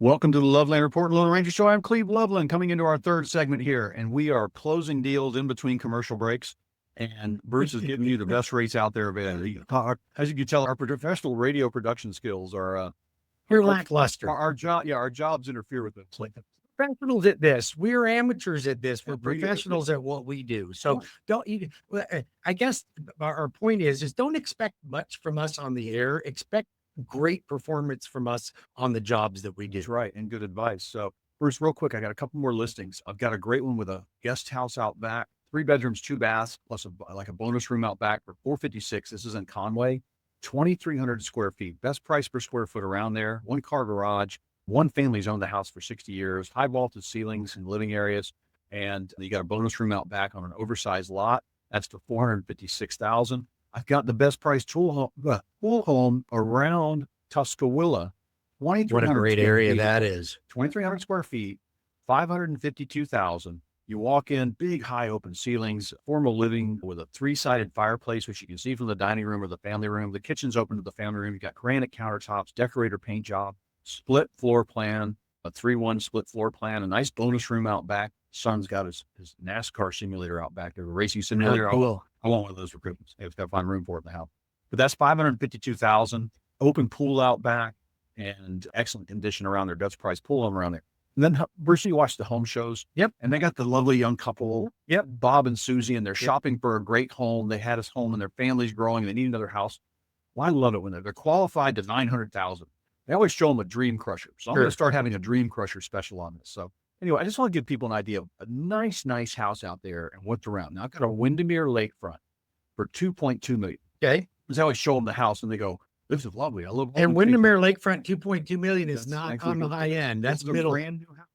Welcome to the Loveland Report and Lone Ranger Show. I'm Cleve Loveland, coming into our third segment here, and we are closing deals in between commercial breaks. And Bruce is giving you the best rates out there available. As you can tell, our professional radio production skills are You're lackluster. Our jobs interfere with it. Professionals at this. We're amateurs at this. We're professionals at what we do. So I guess our point is don't expect much from us on the air. Expect great performance from us on the jobs that we do. That's right, and good advice. So Bruce, real quick, I got a couple more listings. I've got a great one with a guest house out back, 3 bedrooms, 2 baths, plus a bonus room out back for $456. This is in Conway, 2,300 square feet. Best price per square foot around there. 1-car garage. One family's owned the house for 60 years. High vaulted ceilings and living areas, and you got a bonus room out back on an oversized lot. That's for $456,000. I've got the best price pool home around Tuscaloosa. What a great area that is. 2,300 square feet, $552,000. You walk in, big, high open ceilings, formal living with a 3-sided fireplace, which you can see from the dining room or the family room. The kitchen's open to the family room. You got granite countertops, decorator paint job, split floor plan, a 3-1 split floor plan, a nice bonus room out back. Son's got his NASCAR simulator out back there, a racing simulator. Cool. I want one of those for Christmas. I've got to find room for it in the house. But that's $552,000. Open pool out back and excellent condition around there. Dutch price pool home around there. And then Bruce, you watch the home shows. Yep. And they got the lovely young couple. Yep. Bob and Susie, and they're shopping for a great home. They had us home and their family's growing. And they need another house. Well, I love it when they're qualified to $900,000. They always show them a dream crusher. So I'm going to start having a dream crusher special on this. So anyway, I just want to give people an idea of a nice house out there and what's around. Now I've got a Windermere lakefront for $2.2 million. Okay. Because I always show them the house and they go, "This is lovely. I love." And Windermere Lakefront, $2.2 million is not on the high end. That's middle. Brand new house.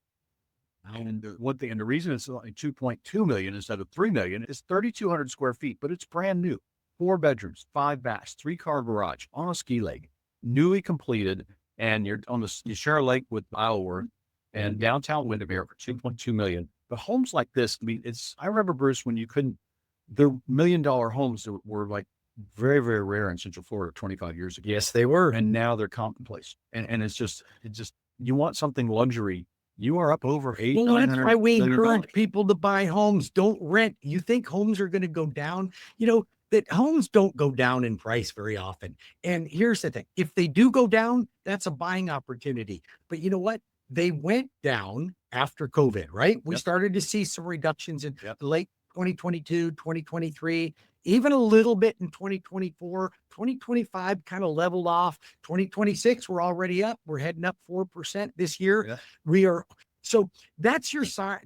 And the reason it's only $2.2 million instead of $3 million is 3,200 square feet, but it's brand new. 4 bedrooms, 5 baths, 3-car garage on a ski lake, newly completed, and you share a lake with Isleworth and downtown Windermere for $2.2 million. But homes like this, I mean, I remember, Bruce, when the $1 million homes that were like very, very rare in Central Florida 25 years ago. Yes, they were. And now they're commonplace. And it's just, you want something luxury. You are up over $800,000. Well, that's why we encourage people to buy homes. Don't rent. You think homes are going to go down? That homes don't go down in price very often. And here's the thing. If they do go down, that's a buying opportunity. But you know what? They went down after COVID, right? We started to see some reductions in late 2022, 2023, even a little bit in 2024, 2025 kind of leveled off. 2026, we're already up. We're heading up 4% this year. Yeah. We are. So that's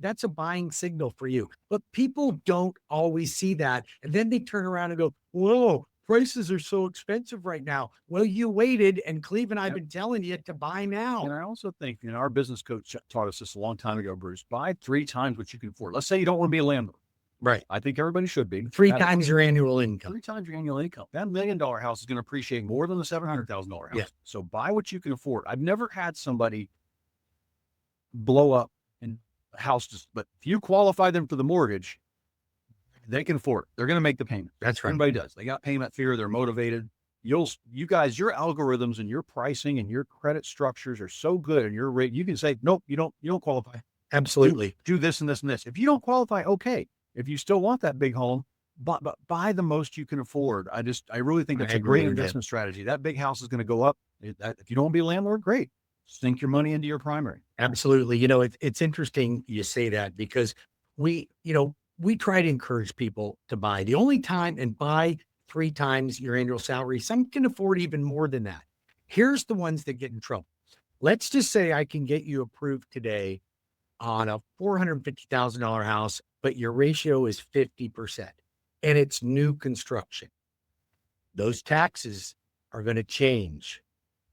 that's a buying signal for you. But people don't always see that. And then they turn around and go, "Whoa, prices are so expensive right now." Well, you waited, and Cleve and I've been telling you to buy now. And I also think, our business coach taught us this a long time ago, Bruce, buy 3 times what you can afford. Let's say you don't want to be a landlord. Right. I think everybody should be. 3 times your annual income. 3 times your annual income. That $1 million house is going to appreciate more than the $700,000 house. Yeah. So buy what you can afford. I've never had somebody blow up in a house, but if you qualify them for the mortgage, they can afford it. They're going to make the payment. That's right. Everybody does. They got payment fear. They're motivated. You guys, your algorithms and your pricing and your credit structures are so good, and your rate, you can say, nope, you don't qualify. Absolutely. Do this and this and this. If you don't qualify, okay. If you still want that big home, but buy the most you can afford. I really think that's a great investment strategy. That big house is going to go up. If you don't want to be a landlord, great. Sink your money into your primary. Absolutely. It's interesting you say that, because we try to encourage people to buy. The only time, and buy 3 times your annual salary. Some can afford even more than that. Here's the ones that get in trouble. Let's just say I can get you approved today on a $450,000 house, but your ratio is 50% and it's new construction. Those taxes are going to change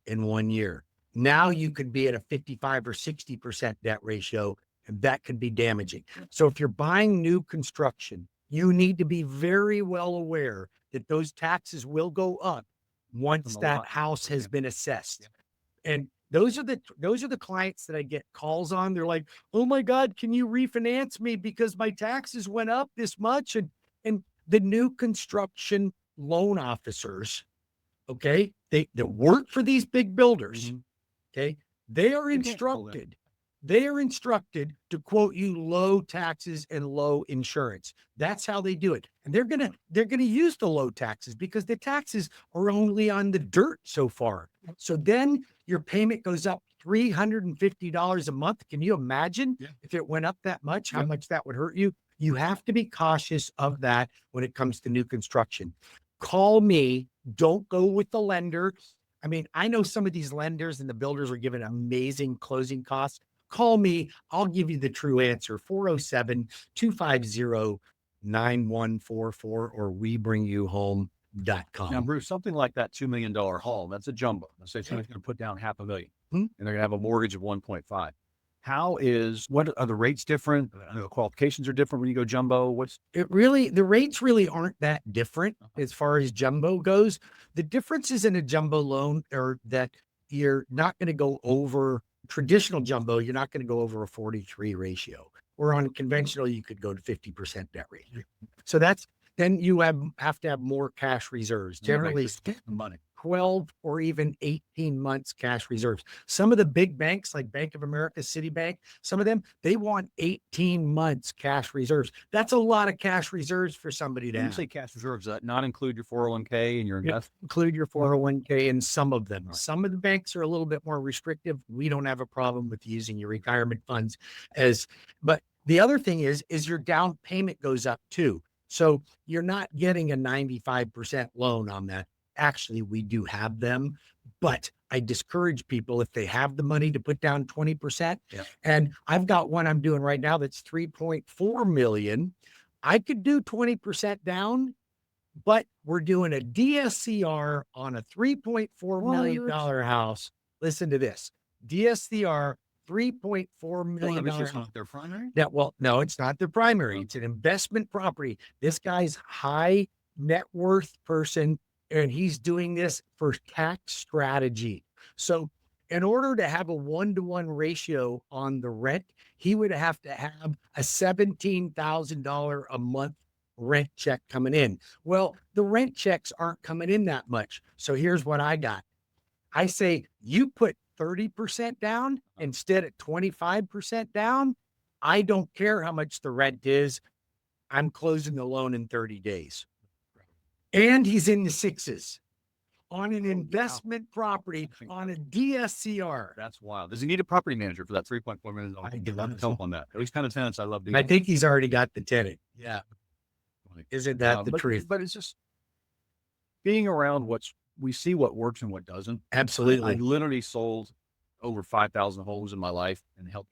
in 1 year. Now you could be at a 55 or 60% debt ratio, and that could be damaging. So if you're buying new construction, you need to be very well aware that those taxes will go up once that house has been assessed. And those are the clients that I get calls on. They're like, "Oh my God, can you refinance me because my taxes went up this much?" And the new construction loan officers, okay, they work for these big builders. Okay. They are You can't pull that. instructed. They are instructed to quote you low taxes and low insurance. That's how they do it. And they're gonna use the low taxes because the taxes are only on the dirt so far. So then your payment goes up $350 a month. Can you imagine Yeah. if it went up that much, how Yep. much that would hurt you? You have to be cautious of that when it comes to new construction. Call me. Don't go with the lender. I mean, I know some of these lenders and the builders are giving amazing closing costs. Call me. I'll give you the true answer. 407-250-9144 or webringyouhome.com. Now, Bruce, something like that $2 million home, that's a jumbo. Let's say somebody's going to put down $500,000 Hmm. and they're going to have a mortgage of 1.5. What are the rates different? I know the qualifications are different when you go jumbo. The rates really aren't that different as far as jumbo goes. The differences in a jumbo loan are that you're not going to go over traditional jumbo. You're not going to go over a 43 ratio. Where on conventional, you could go to 50% debt ratio. So then you have to have more cash reserves. Generally, money. 12 or even 18 months cash reserves. Some of the big banks like Bank of America, Citibank, some of them, they want 18 months cash reserves. That's a lot of cash reserves for somebody to When you have. say cash reserves, does that not include your 401k and your investment? Include your 401k in some of them. Right. Some of the banks are a little bit more restrictive. We don't have a problem with using your retirement funds but the other thing is your down payment goes up too. So you're not getting a 95% loan on that. Actually, we do have them, but I discourage people if they have the money to put down 20%. Yeah. And I've got one I'm doing right now that's 3.4 million. I could do 20% down, but we're doing a DSCR on a $3.4 million house. Listen to this. DSCR, $3.4 million. It's not their primary? No, it's not the primary. It's an investment property. This guy's high net worth person, and he's doing this for tax strategy. So in order to have a 1-to-1 ratio on the rent, he would have to have a $17,000 a month rent check coming in. Well, the rent checks aren't coming in that much. So here's what I got. I say, you put 30% down instead of 25% down. I don't care how much the rent is. I'm closing the loan in 30 days. And he's in the sixes on an investment property on a DSCR. That's wild. Does he need a property manager for that $3.4 million? I give him help on that. These kind of tenants I love. I think he's already got the tenant. Yeah. Isn't that the truth? But it's just being around we see what works and what doesn't. Absolutely. I literally sold over 5,000 homes in my life and helped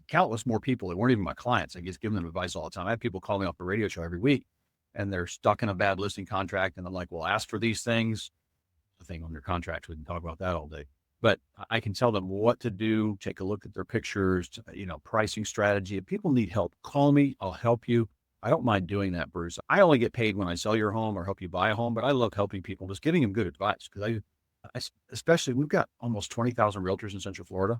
countless more people that weren't even my clients. I just give them advice all the time. I have people call me off the radio show every week and they're stuck in a bad listing contract. And I'm like, well, ask for these things. The thing on your contract, we can talk about that all day. But I can tell them what to do, take a look at their pictures, pricing strategy. If people need help, call me. I'll help you. I don't mind doing that, Bruce. I only get paid when I sell your home or help you buy a home, but I love helping people, just giving them good advice. Because especially we've got almost 20,000 realtors in Central Florida.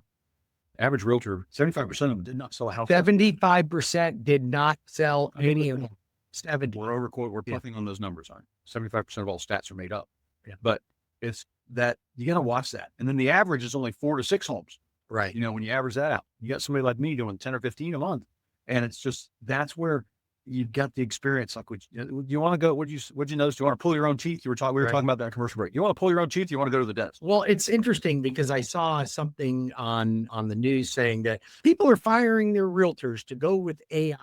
Average realtor, 75% of them did not sell a house. 75% did not sell any of them. 70. We're puffing on those numbers, aren't 75% of all stats are made up. Yeah. But it's that you got to watch that. And then the average is only 4 to 6 homes. Right. When you average that out, you got somebody like me doing 10 or 15 a month. And it's just, that's where you've got the experience. Like, you want to go, what'd you notice? Do you want to pull your own teeth? We were talking about that in commercial break. You want to pull your own teeth? You want to go to the dentist? Well, it's interesting because I saw something on the news saying that people are firing their realtors to go with AI.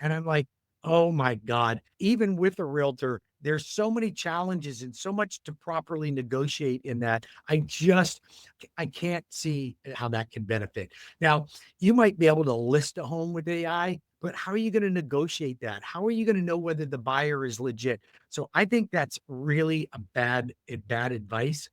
And I'm like, oh my God, even with a realtor, there's so many challenges and so much to properly negotiate in that. I can't see how that can benefit. Now, you might be able to list a home with AI, but how are you going to negotiate that? How are you going to know whether the buyer is legit? So I think that's really a bad advice.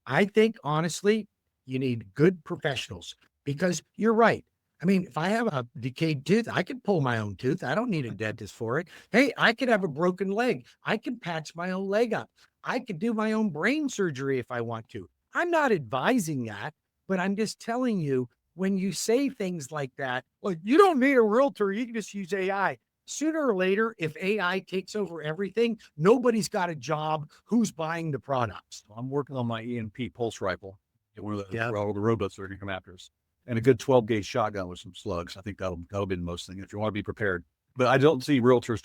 I think, honestly, you need good professionals because you're right. I mean, if I have a decayed tooth, I can pull my own tooth. I don't need a dentist for it. Hey, I could have a broken leg. I can patch my own leg up. I could do my own brain surgery if I want to. I'm not advising that, but I'm just telling you, when you say things like that, well, you don't need a realtor. You can just use AI. Sooner or later, if AI takes over everything, nobody's got a job. Who's buying the products? I'm working on my E&P pulse rifle. Get one of the, Yeah. all the robots that are going to come after us. And a good 12-gauge shotgun with some slugs. I think that'll be the most thing if you want to be prepared. But I don't see realtors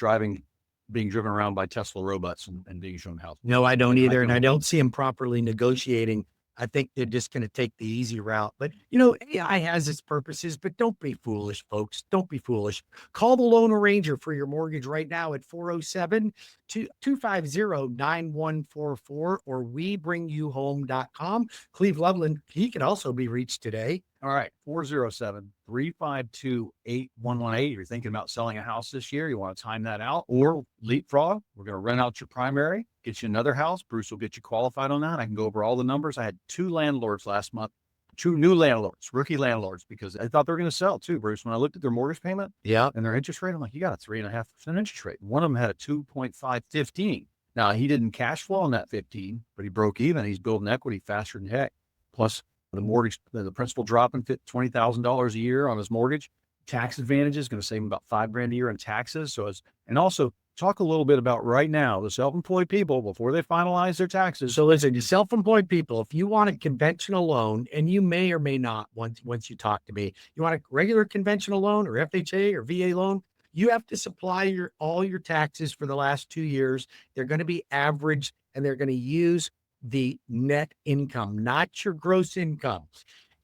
being driven around by Tesla robots and being shown houses. No, I don't either. And I don't. don't see them properly negotiating. I think they're just going to take the easy route. But, you know, AI has its purposes, but don't be foolish, folks. Don't be foolish. Call the loan arranger for your mortgage right now at 407 250 9144 or webringyouhome.com. Cleve Loveland, he can also be reached today. All right, 407-352-8118. You're thinking about selling a house this year, you want to time that out, or leapfrog. We're going to rent out your primary, get you another house. Bruce will get you qualified on that. I can go over all the numbers. I had 2 landlords last month, 2 new landlords, rookie landlords, because I thought they were going to sell too, Bruce. When I looked at their mortgage payment Yeah. and their interest rate, I'm like, you got a 3.5% interest rate. One of them had a 2.515. Now, he didn't cash flow on that 15, but he broke even. He's building equity faster than heck. Plus, the mortgage, the principal dropping $20,000 a year on his mortgage. Tax advantages going to save him about $5,000 a year in taxes. And also talk a little bit about right now the self-employed people before they finalize their taxes. So listen, you self-employed people, if you want a conventional loan, and you may or may not once you talk to me, you want a regular conventional loan or FHA or VA loan, you have to supply all your taxes for the last 2 years. They're going to be averaged, and they're going to use the net income, not your gross income.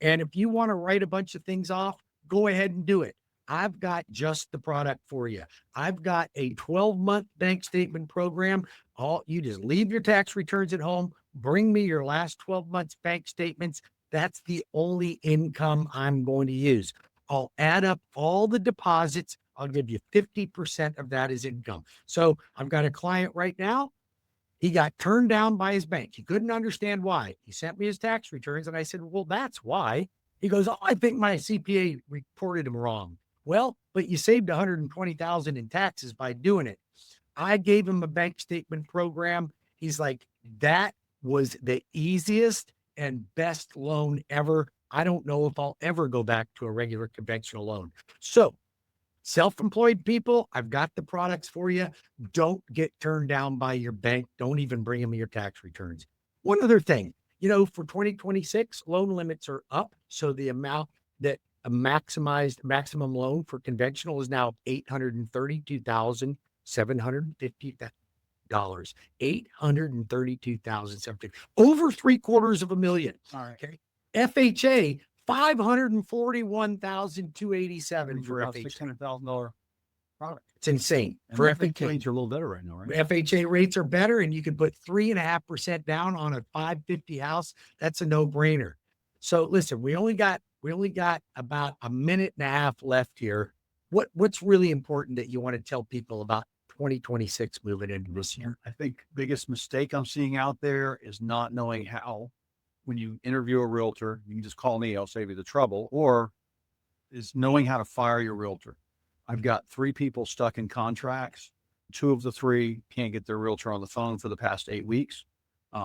And if you want to write a bunch of things off, go ahead and do it. I've got just the product for you. I've got a 12-month bank statement program. You just leave your tax returns at home, bring me your last 12 months bank statements. That's the only income I'm going to use. I'll add up all the deposits. I'll give you 50% of that as income. So I've got a client right now. He got turned down by his bank. He couldn't understand why. He sent me his tax returns, and I said, well, that's why. He goes, oh, I think my CPA reported him wrong. Well, but you saved $120,000 in taxes by doing it. I gave him a bank statement program. He's like, that was the easiest and best loan ever. I don't know if I'll ever go back to a regular conventional loan. So, self-employed people, I've got the products for you. Don't get turned down by your bank. Don't even bring them your tax returns. One other thing, you know, for 2026, loan limits are up. So the amount that a maximum loan for conventional is now $832,750. $832,750. Over $750,000. All right. Okay. FHA, $541,287 for FHA. $600,000 product. It's insane. And For FHA FHA, rates are a little better right now, right? FHA rates are better, and you can put 3.5% down on a 550 house. That's a no-brainer. So listen, we only got about a minute and a half left here. What's really important that you want to tell people about 2026 moving into this year? I think biggest mistake I'm seeing out there is not knowing how. When you interview a realtor, you can just call me, I'll save you the trouble, or is knowing how to fire your realtor. I've got 3 people stuck in contracts. 2 of the 3 can't get their realtor on the phone for the past 8 weeks.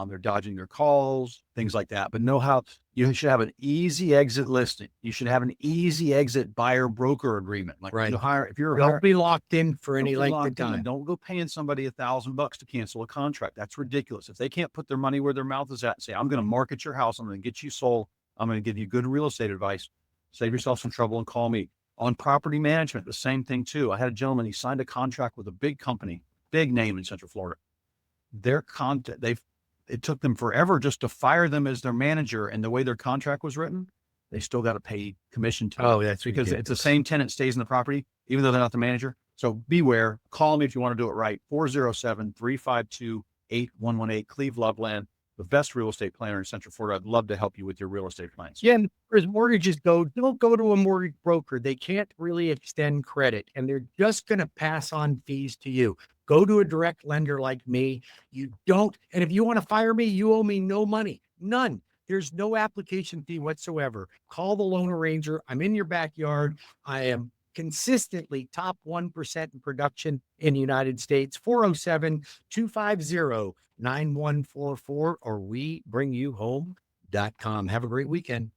They're dodging their calls, things like that. But know how you should have an easy exit listing. You should have an easy exit buyer broker agreement. Like, Right. if you're Don't be locked in for any don't be length of locked in. time. Don't go paying somebody $1,000 to cancel a contract. That's ridiculous. If they can't put their money where their mouth is at and say, I'm going to market your house, I'm going to get you sold, I'm going to give you good real estate advice, save yourself some trouble and call me. On property management, the same thing too. I had a gentleman, he signed a contract with a big company, big name in Central Florida. It took them forever just to fire them as their manager, and the way their contract was written, they still got to pay commission to them. Oh, that's because ridiculous. it's the same tenant stays in the property, even though they're not the manager. So beware. Call me if you want to do it right. 407-352-8118. Cleve Loveland, the best real estate planner in Central Florida. I'd love to help you with your real estate plans. Yeah, and as mortgages go, don't go to a mortgage broker. They can't really extend credit, and they're just going to pass on fees to you. Go to a direct lender like me. You don't, and if you want to fire me, you owe me no money, none. There's no application fee whatsoever. Call the loan arranger. I'm in your backyard. I am consistently top 1% in production in the United States. 407-250-9144 or webringyouhome.com. Have a great weekend.